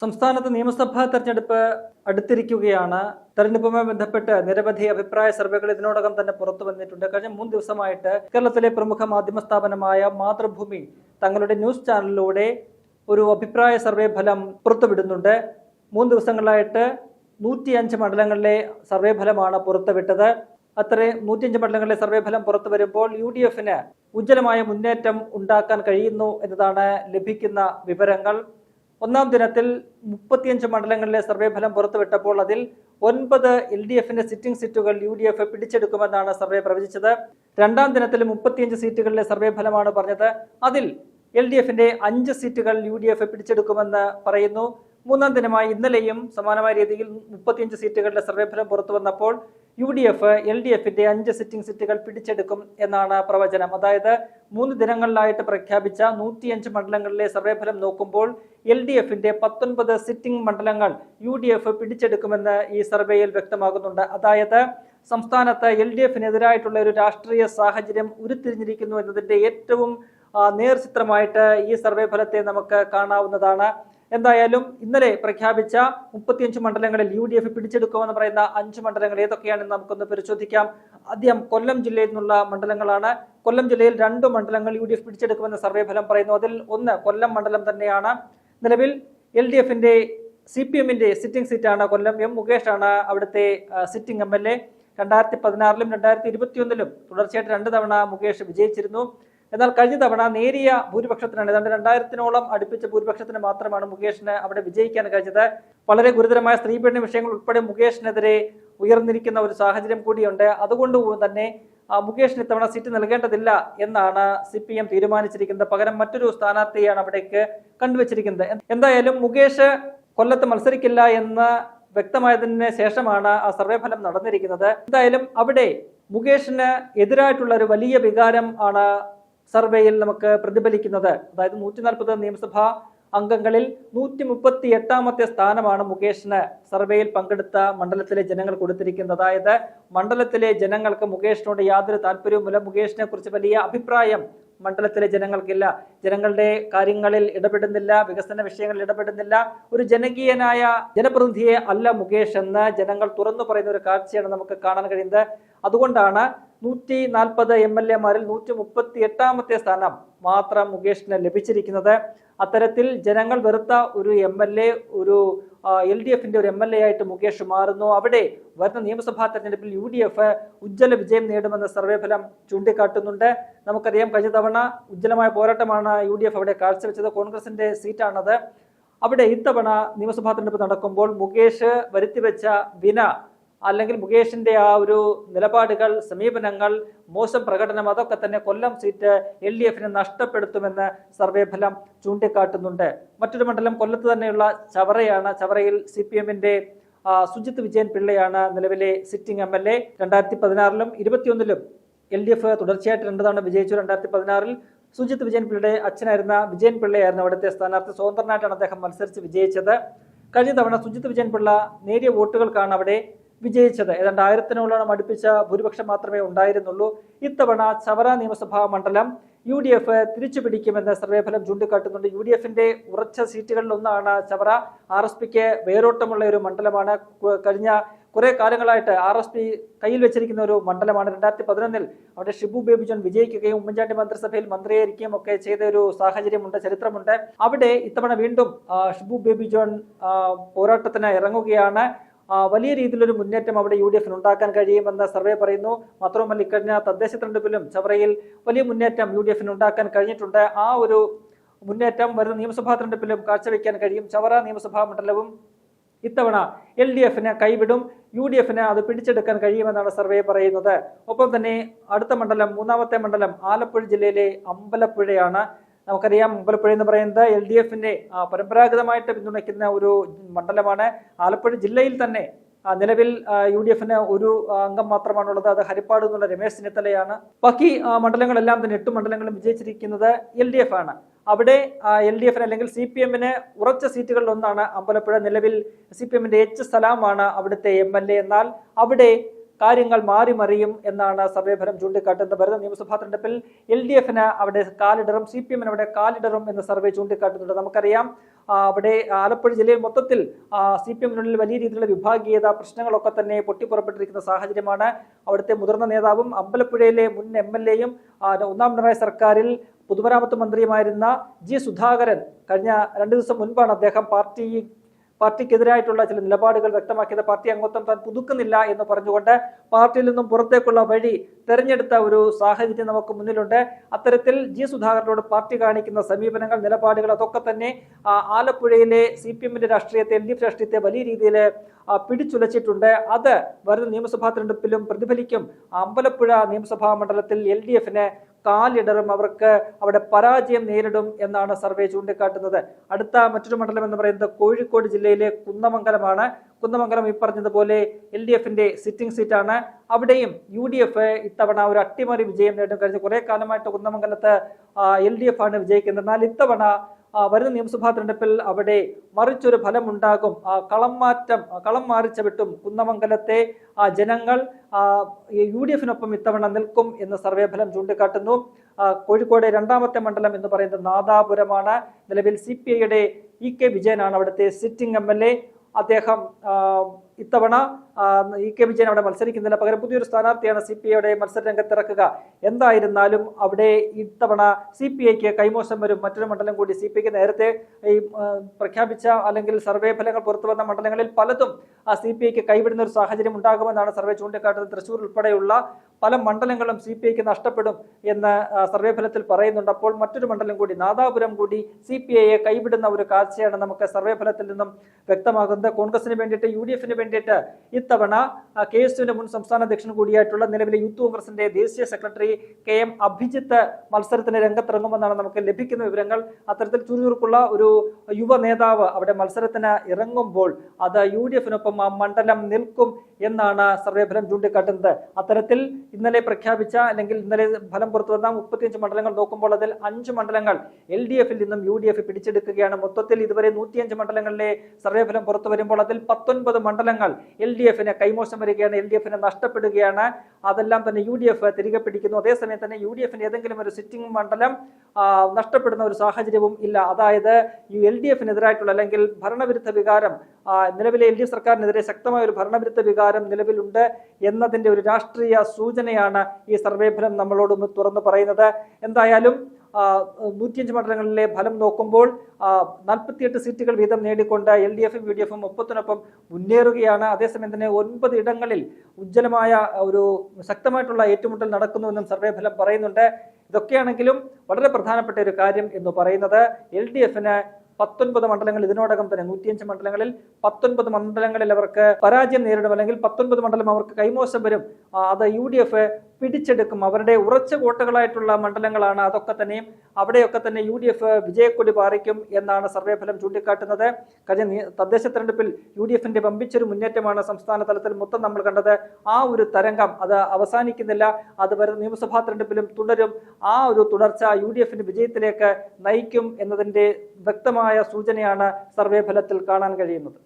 സംസ്ഥാനത്ത് നിയമസഭാ തെരഞ്ഞെടുപ്പ് അടുത്തിരിക്കുകയാണ്. തെരഞ്ഞെടുപ്പുമായി ബന്ധപ്പെട്ട് നിരവധി അഭിപ്രായ സർവേകൾ ഇതിനോടകം തന്നെ പുറത്തു വന്നിട്ടുണ്ട്. കഴിഞ്ഞ 3 ദിവസമായിട്ട് കേരളത്തിലെ പ്രമുഖ മാധ്യമ സ്ഥാപനമായ മാതൃഭൂമി തങ്ങളുടെ ന്യൂസ് ചാനലിലൂടെ ഒരു അഭിപ്രായ സർവേ ഫലം പുറത്തുവിടുന്നുണ്ട്. 3 ദിവസങ്ങളായിട്ട് 105 മണ്ഡലങ്ങളിലെ സർവേ ഫലമാണ് പുറത്തുവിട്ടത്. അത്രയും 105 മണ്ഡലങ്ങളിലെ സർവേ ഫലം പുറത്തു വരുമ്പോൾ UDFന് ഉജ്ജ്വലമായ മുന്നേറ്റം ഉണ്ടാക്കാൻ കഴിയുന്നു എന്നതാണ് ലഭിക്കുന്ന വിവരങ്ങൾ. ഒന്നാം ദിനത്തിൽ 35 മണ്ഡലങ്ങളിലെ സർവേ ഫലം പുറത്തുവിട്ടപ്പോൾ അതിൽ 9 LDFന്റെ സിറ്റിംഗ് സീറ്റുകൾ UDF പിടിച്ചെടുക്കുമെന്നാണ് സർവേ പ്രവചിച്ചത്. രണ്ടാം ദിനത്തിൽ 35 സീറ്റുകളിലെ സർവേ ഫലമാണ് പറഞ്ഞത്. അതിൽ LDFന്റെ 5 സീറ്റുകൾ UDF പിടിച്ചെടുക്കുമെന്ന് പറയുന്നു. മൂന്നാം ദിനമായി ഇന്നലെയും സമാനമായ രീതിയിൽ 35 സീറ്റുകളുടെ സർവേ ഫലം പുറത്തു വന്നപ്പോൾ UDF LDFന്റെ 5 സിറ്റിംഗ് സീറ്റുകൾ പിടിച്ചെടുക്കും എന്നാണ് പ്രവചനം. അതായത് 3 ദിനങ്ങളിലായിട്ട് പ്രഖ്യാപിച്ച 105 മണ്ഡലങ്ങളിലെ സർവേ ഫലം നോക്കുമ്പോൾ LDFന്റെ 19 സിറ്റിംഗ് മണ്ഡലങ്ങൾ UDF പിടിച്ചെടുക്കുമെന്ന് ഈ സർവേയിൽ വ്യക്തമാകുന്നുണ്ട്. അതായത് സംസ്ഥാനത്ത് LDFനെതിരായിട്ടുള്ള ഒരു രാഷ്ട്രീയ സാഹചര്യം ഉരുത്തിരിഞ്ഞിരിക്കുന്നു എന്നതിന്റെ ഏറ്റവും നേർചിത്രമായിട്ട് ഈ സർവേ ഫലത്തെ നമുക്ക് കാണാവുന്നതാണ്. എന്തായാലും ഇന്നലെ പ്രഖ്യാപിച്ച 35 മണ്ഡലങ്ങളിൽ UDF പിടിച്ചെടുക്കുമെന്ന് പറയുന്ന 5 മണ്ഡലങ്ങൾ ഏതൊക്കെയാണെന്ന് നമുക്കൊന്ന് പരിശോധിക്കാം. ആദ്യം കൊല്ലം ജില്ലയിൽ നിന്നുള്ള മണ്ഡലങ്ങളാണ്. കൊല്ലം ജില്ലയിൽ 2 മണ്ഡലങ്ങൾ UDF പിടിച്ചെടുക്കുമെന്ന് സർവേ ഫലം പറയുന്നു. അതിൽ ഒന്ന് കൊല്ലം മണ്ഡലം തന്നെയാണ്. നിലവിൽ LDFന്റെ CPMന്റെ സിറ്റിംഗ് സീറ്റാണ് കൊല്ലം. M മുകേഷ് ആണ് അവിടുത്തെ സിറ്റിംഗ് MLA. 2016ലും 2021ലും തുടർച്ചയായിട്ട് 2 തവണ മുകേഷ് വിജയിച്ചിരുന്നു. എന്നാൽ കഴിഞ്ഞ തവണ നേരിയ ഭൂരിപക്ഷത്തിനാണ്, ഏതാണ്ട് 2000-ഓളം അടുപ്പിച്ച ഭൂരിപക്ഷത്തിന് മാത്രമാണ് മുകേഷിന് അവിടെ വിജയിക്കാൻ കഴിഞ്ഞത്. വളരെ ഗുരുതരമായ സ്ത്രീപീഡന വിഷയങ്ങൾ ഉൾപ്പെടെ മുകേഷിനെതിരെ ഉയർന്നിരിക്കുന്ന ഒരു സാഹചര്യം കൂടിയുണ്ട്. അതുകൊണ്ട് തന്നെ മുകേഷിന് ഇത്തവണ സീറ്റ് നൽകേണ്ടതില്ല എന്നാണ് CPM തീരുമാനിച്ചിരിക്കുന്നത്. പകരം മറ്റൊരു സ്ഥാനാർത്ഥിയാണ് അവിടേക്ക് കണ്ടുവച്ചിരിക്കുന്നത്. എന്തായാലും മുകേഷ് കൊല്ലത്ത് മത്സരിക്കില്ല എന്ന് വ്യക്തമായതിന് ശേഷമാണ് ആ സർവേ ഫലം നടന്നിരിക്കുന്നത്. എന്തായാലും അവിടെ മുകേഷിന് എതിരായിട്ടുള്ള ഒരു വലിയ വികാരം ആണ് സർവേയിൽ നമുക്ക് പ്രതിഫലിക്കുന്നത്. അതായത് 140 നിയമസഭാ അംഗങ്ങളിൽ 138ാമത്തെ സ്ഥാനമാണ് മുകേഷിന് സർവേയിൽ പങ്കെടുത്ത മണ്ഡലത്തിലെ ജനങ്ങൾ കൊടുത്തിരിക്കുന്നത്. അതായത് മണ്ഡലത്തിലെ ജനങ്ങൾക്ക് മുകേഷിനോട് യാതൊരു താല്പര്യവുമില്ല. മുകേഷിനെ കുറിച്ച് വലിയ അഭിപ്രായം മണ്ഡലത്തിലെ ജനങ്ങൾക്കില്ല. ജനങ്ങളുടെ കാര്യങ്ങളിൽ ഇടപെടുന്നില്ല, വികസന വിഷയങ്ങളിൽ ഇടപെടുന്നില്ല. ഒരു ജനകീയനായ ജനപ്രതിനിധിയെ അല്ല മുകേഷ് എന്ന് ജനങ്ങൾ തുറന്നു പറയുന്ന ഒരു കാഴ്ചയാണ് നമുക്ക് കാണാൻ കഴിയുന്നത്. അതുകൊണ്ടാണ് 140 MLA-മാരിൽ 138ാമത്തെ സ്ഥാനം മാത്രം മുകേഷിന് ലഭിച്ചിരിക്കുന്നത്. അത്തരത്തിൽ ജനങ്ങൾ വെറുത്ത ഒരു MLA, ഒരു LDFന്റെ ഒരു MLA ആയിട്ട് മുകേഷ് മാറുന്നു. അവിടെ വരുന്ന നിയമസഭാ തെരഞ്ഞെടുപ്പിൽ UDF ഉജ്ജ്വല വിജയം നേടുമെന്ന സർവേ ഫലം ചൂണ്ടിക്കാട്ടുന്നുണ്ട്. നമുക്കറിയാം, കഴിഞ്ഞ തവണ ഉജ്ജ്വലമായ പോരാട്ടമാണ് UDF അവിടെ കാഴ്ചവെച്ചത്. കോൺഗ്രസിന്റെ സീറ്റാണത്. അവിടെ ഇത്തവണ നിയമസഭാ തെരഞ്ഞെടുപ്പ് നടക്കുമ്പോൾ മുകേഷ് വരുത്തിവെച്ച വിന, അല്ലെങ്കിൽ മുകേഷിന്റെ ആ ഒരു നിലപാടുകൾ, സമീപനങ്ങൾ, മോശം പ്രകടനം, അതൊക്കെ തന്നെ കൊല്ലം സീറ്റ് LDFന് നഷ്ടപ്പെടുത്തുമെന്ന് സർവേ ഫലം ചൂണ്ടിക്കാട്ടുന്നുണ്ട്. മറ്റൊരു മണ്ഡലം കൊല്ലത്ത് തന്നെയുള്ള ചവറയാണ്. ചവറയിൽ CPMന്റെ സുജിത് വിജയൻ പിള്ളയാണ് നിലവിലെ സിറ്റിംഗ് MLA. 2016ലും 2021ലും LDF തുടർച്ചയായിട്ട് 2 തവണ വിജയിച്ചു. 2016ൽ സുജിത് വിജയൻ പിള്ളയുടെ അച്ഛനായിരുന്ന വിജയൻ പിള്ളയായിരുന്നു അവിടുത്തെ സ്ഥാനാർത്ഥി. സ്വതന്ത്രനായിട്ടാണ് അദ്ദേഹം മത്സരിച്ച് വിജയിച്ചത്. കഴിഞ്ഞ തവണ സുജിത് വിജയൻ പിള്ള നേരിയ വോട്ടുകൾക്കാണ് അവിടെ വിജയിച്ചത്. ഏതാണ്ട് 1000-ഓളം അടുപ്പിച്ച ഭൂരിപക്ഷം മാത്രമേ ഉണ്ടായിരുന്നുള്ളൂ. ഇത്തവണ ചവറ നിയമസഭാ മണ്ഡലം UDF തിരിച്ചു പിടിക്കുമെന്ന് സർവേ ഫലം ചൂണ്ടിക്കാട്ടുന്നുണ്ട്. UDFന്റെ ഉറച്ച സീറ്റുകളിൽ ഒന്നാണ് ചവറ. RSPക്ക് വേരോട്ടമുള്ള ഒരു മണ്ഡലമാണ്. കഴിഞ്ഞ കുറെ കാലങ്ങളായിട്ട് RSP കയ്യിൽ വെച്ചിരിക്കുന്ന ഒരു മണ്ഡലമാണ്. 2011ൽ അവിടെ ഷിബു ബേബി ജോൺ വിജയിക്കുകയും ഉമ്മൻചാണ്ടി മന്ത്രിസഭയിൽ മന്ത്രിയായിരിക്കുകയും ഒക്കെ ചെയ്ത ഒരു സാഹചര്യമുണ്ട്, ചരിത്രമുണ്ട്. അവിടെ ഇത്തവണ വീണ്ടും ഷിബു ബേബി ജോൺ പോരാട്ടത്തിന് ഇറങ്ങുകയാണ്. വലിയ രീതിയിലൊരു മുന്നേറ്റം അവിടെ UDFന് ഉണ്ടാക്കാൻ കഴിയുമെന്ന് സർവേ പറയുന്നു. മാത്രവുമല്ല, ഇക്കഴിഞ്ഞ തദ്ദേശ തെരഞ്ഞെടുപ്പിലും ചവറയിൽ വലിയ മുന്നേറ്റം UDFന് ഉണ്ടാക്കാൻ കഴിഞ്ഞിട്ടുണ്ട്. ആ ഒരു മുന്നേറ്റം വരുന്ന നിയമസഭാ തെരഞ്ഞെടുപ്പിലും കാഴ്ചവെക്കാൻ കഴിയും. ചവറ നിയമസഭാ മണ്ഡലവും ഇത്തവണ LDFന് കൈവിടും. UDFന് അത് പിടിച്ചെടുക്കാൻ കഴിയുമെന്നാണ് സർവേ പറയുന്നത്. ഒപ്പം തന്നെ അടുത്ത മണ്ഡലം, 3ാമത്തെ മണ്ഡലം ആലപ്പുഴ ജില്ലയിലെ അമ്പലപ്പുഴയാണ്. നമുക്കറിയാം, അമ്പലപ്പുഴ എന്ന് പറയുന്നത് LDFന്റെ പരമ്പരാഗതമായിട്ട് പിന്തുണയ്ക്കുന്ന ഒരു മണ്ഡലമാണ്. ആലപ്പുഴ ജില്ലയിൽ തന്നെ നിലവിൽ UDFന് ഒരു അംഗം മാത്രമാണുള്ളത്. അത് ഹരിപ്പാട് എന്നുള്ള രമേശ് ചെന്നിത്തലയാണ്. ബാക്കി മണ്ഡലങ്ങളെല്ലാം തന്നെ 8 മണ്ഡലങ്ങളും വിജയിച്ചിരിക്കുന്നത് LDF ആണ്. അവിടെ LDFന് അല്ലെങ്കിൽ CPMന് ഉറച്ച സീറ്റുകളിൽ ഒന്നാണ് അമ്പലപ്പുഴ. നിലവിൽ CPMന്റെ H. സലാമാണ് അവിടുത്തെ MLA. എന്നാൽ അവിടെ കാര്യങ്ങൾ മാറിമറിയും എന്നാണ് സർവേ ഫലം ചൂണ്ടിക്കാട്ടുന്നത്. വരുന്ന നിയമസഭാ തെരഞ്ഞെടുപ്പിൽ LDF അവിടെ കാലിടറും, CPM അവിടെ കാലിടറും എന്ന് സർവേ ചൂണ്ടിക്കാട്ടുന്നുണ്ട്. നമുക്കറിയാം അവിടെ ആലപ്പുഴ ജില്ലയിൽ മൊത്തത്തിൽ CPM-നുള്ളിൽ വലിയ രീതിയിലുള്ള വിഭാഗീയത പ്രശ്നങ്ങളൊക്കെ തന്നെ പൊട്ടിപ്പുറപ്പെട്ടിരിക്കുന്ന സാഹചര്യമാണ്. അവിടുത്തെ മുതിർന്ന നേതാവും അമ്പലപ്പുഴയിലെ മുൻ MLA-യും ഒന്നാം പിണറായി സർക്കാരിൽ പൊതുമരാമത്ത് മന്ത്രിയുമായിരുന്ന G. സുധാകരൻ കഴിഞ്ഞ 2 ദിവസം മുൻപാണ് അദ്ദേഹം പാർട്ടിക്കെതിരായിട്ടുള്ള ചില നിലപാടുകൾ വ്യക്തമാക്കിയത്. പാർട്ടി അംഗത്വം താൻ പുതുക്കുന്നില്ല എന്ന് പറഞ്ഞുകൊണ്ട് പാർട്ടിയിൽ നിന്നും പുറത്തേക്കുള്ള വഴി തെരഞ്ഞെടുത്ത ഒരു സാഹചര്യം നമുക്ക് മുന്നിലുണ്ട്. അത്തരത്തിൽ G. സുധാകരനോട് പാർട്ടി കാണിക്കുന്ന സമീപനങ്ങൾ, നിലപാടുകൾ അതൊക്കെ തന്നെ ആലപ്പുഴയിലെ CPM-ന്റെ രാഷ്ട്രീയത്തെ, LDF രാഷ്ട്രീയത്തെ വലിയ രീതിയിൽ പിടിച്ചുലച്ചിട്ടുണ്ട്. അത് വരുന്ന നിയമസഭാ തെരഞ്ഞെടുപ്പിലും പ്രതിഫലിക്കും. അമ്പലപ്പുഴ നിയമസഭാ മണ്ഡലത്തിൽ LDF-ന് കാലിടറും, അവർക്ക് അവിടെ പരാജയം നേരിടും എന്നാണ് സർവേ ചൂണ്ടിക്കാട്ടുന്നത്. അടുത്ത മറ്റൊരു മണ്ഡലം എന്ന് പറയുന്നത് കോഴിക്കോട് ജില്ലയിലെ കുന്നമംഗലമാണ്. കുന്നമംഗലം ഈ പറഞ്ഞതുപോലെ LDF-ന്റെ സിറ്റിംഗ് സീറ്റാണ്. അവിടെയും UDF ഇത്തവണ ഒരു അട്ടിമറി വിജയം നേടും. കഴിഞ്ഞ കുറെ കാലമായിട്ട് കുന്നമംഗലത്ത് LDF ആണ് വിജയിക്കുന്നത്. എന്നാൽ ഇത്തവണ വരുന്ന നിയമസഭാ തെരഞ്ഞെടുപ്പിൽ അവിടെ മറിച്ചൊരു ഫലം ഉണ്ടാകും. കളം മാറിച്ചവിട്ടും കുന്നമംഗലത്തെ ജനങ്ങൾ UDF-നൊപ്പം ഇത്തവണ നിൽക്കും എന്ന് സർവേ ഫലം ചൂണ്ടിക്കാട്ടുന്നു. കോഴിക്കോട് രണ്ടാമത്തെ മണ്ഡലം എന്ന് പറയുന്നത് നാദാപുരമാണ്. നിലവിൽ CPI-യുടെ EK വിജയനാണ് അവിടുത്തെ സിറ്റിംഗ് MLA. അദ്ദേഹം ഇത്തവണ EK വിജയൻ അവിടെ മത്സരിക്കുന്നില്ല, പകരം പുതിയൊരു സ്ഥാനാർത്ഥിയാണ് CPI-യുടെ മത്സര രംഗത്തിറക്കുക. എന്തായിരുന്നാലും അവിടെ ഇത്തവണ CPI-ക്ക് കൈമോശം വരും. മറ്റൊരു മണ്ഡലം കൂടി CPI-ക്ക് നേരത്തെ ഈ പ്രഖ്യാപിച്ച അല്ലെങ്കിൽ സർവേ ഫലങ്ങൾ പുറത്തു വന്ന മണ്ഡലങ്ങളിൽ പലതും CPI-ക്ക് കൈവിടുന്ന ഒരു സാഹചര്യം ഉണ്ടാകുമെന്നാണ് സർവേ ചൂണ്ടിക്കാട്ടുന്നത്. തൃശ്ശൂർ ഉൾപ്പെടെയുള്ള പല മണ്ഡലങ്ങളും CPI-ക്ക് നഷ്ടപ്പെടും എന്ന് സർവേ ഫലത്തിൽ പറയുന്നുണ്ട്. അപ്പോൾ മറ്റൊരു മണ്ഡലം കൂടി, നാദാപുരം കൂടി CPI-യെ കൈവിടുന്ന ഒരു കാഴ്ചയാണ് നമുക്ക് സർവേ ഫലത്തിൽ നിന്നും വ്യക്തമാകുന്നത്. കോൺഗ്രസിന് വേണ്ടിയിട്ട്, UDF-ന് വേണ്ടിയിട്ട് ഇത്തവണ KSUവിന്റെ മുൻ സംസ്ഥാന അധ്യക്ഷൻ കൂടിയായിട്ടുള്ള നിലവിലെ യൂത്ത് കോൺഗ്രസിന്റെ ദേശീയ സെക്രട്ടറി KM അഭിജിത്ത് മത്സരത്തിന് രംഗത്തിറങ്ങുമെന്നാണ് നമുക്ക് ലഭിക്കുന്ന വിവരങ്ങൾ. അത്തരത്തിൽ ചുറുചുറുക്കുള്ള ഒരു യുവ നേതാവ് അവിടെ മത്സരത്തിന് ഇറങ്ങുമ്പോൾ അത് UDF-നൊപ്പം ആ മണ്ഡലം നിൽക്കും എന്നാണ് സർവേ ഫലം ചൂണ്ടിക്കാട്ടുന്നത്. അത്തരത്തിൽ ഇന്നലെ പ്രഖ്യാപിച്ച അല്ലെങ്കിൽ ഇന്നലെ ഫലം പുറത്തു വന്ന 35 മണ്ഡലങ്ങൾ നോക്കുമ്പോൾ അതിൽ 5 മണ്ഡലങ്ങൾ LDF-ൽ നിന്നും UDF പിടിച്ചെടുക്കുകയാണ്. മൊത്തത്തിൽ ഇതുവരെ 105 മണ്ഡലങ്ങളിലെ സർവേ ഫലം പുറത്തു വരുമ്പോൾ അതിൽ 19 മണ്ഡലങ്ങൾ LDF-ന് കൈമോശം വരികയാണ്, LDF-ന് നഷ്ടപ്പെടുകയാണ്. അതെല്ലാം തന്നെ UDF തിരികെ പിടിക്കുന്നു. അതേസമയം തന്നെ UDF-ന് ഏതെങ്കിലും ഒരു സിറ്റിംഗ് മണ്ഡലം നഷ്ടപ്പെടുന്ന ഒരു സാഹചര്യവും ഇല്ല. അതായത് ഈ LDF-നെതിരായിട്ടുള്ള അല്ലെങ്കിൽ ഭരണവിരുദ്ധ വികാരം, നിലവിലെ LDF സർക്കാരിനെതിരെ ശക്തമായ ഒരു ഭരണവിരുദ്ധ വികാരം നിലവിലുണ്ട് എന്നതിന്റെ ഒരു രാഷ്ട്രീയ സൂചനയാണ് ഈ സർവേ ഫലം നമ്മളോട് തുറന്നു പറയുന്നത്. എന്തായാലും 105 മണ്ഡലങ്ങളിലെ ഫലം നോക്കുമ്പോൾ 48 സീറ്റുകൾ വീതം നേടിക്കൊണ്ട് LDF-ഉം UDF-ഉം ഒപ്പത്തിനൊപ്പം മുന്നേറുകയാണ്. അതേസമയം തന്നെ 9 ഇടങ്ങളിൽ ഉജ്ജ്വലമായ ഒരു ശക്തമായിട്ടുള്ള ഏറ്റുമുട്ടൽ നടക്കുന്നുവെന്നും സർവേ ഫലം പറയുന്നുണ്ട്. ഇതൊക്കെയാണെങ്കിലും വളരെ പ്രധാനപ്പെട്ട ഒരു കാര്യം എന്ന് പറയുന്നത് LDF-ന് 19 മണ്ഡലങ്ങൾ ഇതിനോടകം തന്നെ 105 മണ്ഡലങ്ങളിൽ 19 മണ്ഡലങ്ങളിൽ അവർക്ക് പരാജയം നേരിടും, അല്ലെങ്കിൽ 19 മണ്ഡലം അവർക്ക് കൈമോശം വരും. അത് UDF പിടിച്ചെടുക്കും. അവരുടെ ഉറച്ച കോട്ടകളായിട്ടുള്ള മണ്ഡലങ്ങളാണ് അതൊക്കെ തന്നെയും. അവിടെയൊക്കെ തന്നെ UDF വിജയക്കൊടി പാറിക്കും എന്നാണ് സർവേ ഫലം ചൂണ്ടിക്കാട്ടുന്നത്. കഴിഞ്ഞ തദ്ദേശ തെരഞ്ഞെടുപ്പിൽ UDF-ന്റെ വമ്പിച്ചൊരു മുന്നേറ്റമാണ് സംസ്ഥാന തലത്തിൽ മൊത്തം നമ്മൾ കണ്ടത്. ആ ഒരു തരംഗം അത് അവസാനിക്കുന്നില്ല, അത് വരുന്ന നിയമസഭാ തെരഞ്ഞെടുപ്പിലും തുടരും. ആ ഒരു തുടർച്ച UDF-ന്റെ വിജയത്തിലേക്ക് നയിക്കും എന്നതിന്റെ വ്യക്തമായ സൂചനയാണ് സർവേ ഫലത്തിൽ കാണാൻ കഴിയുന്നത്.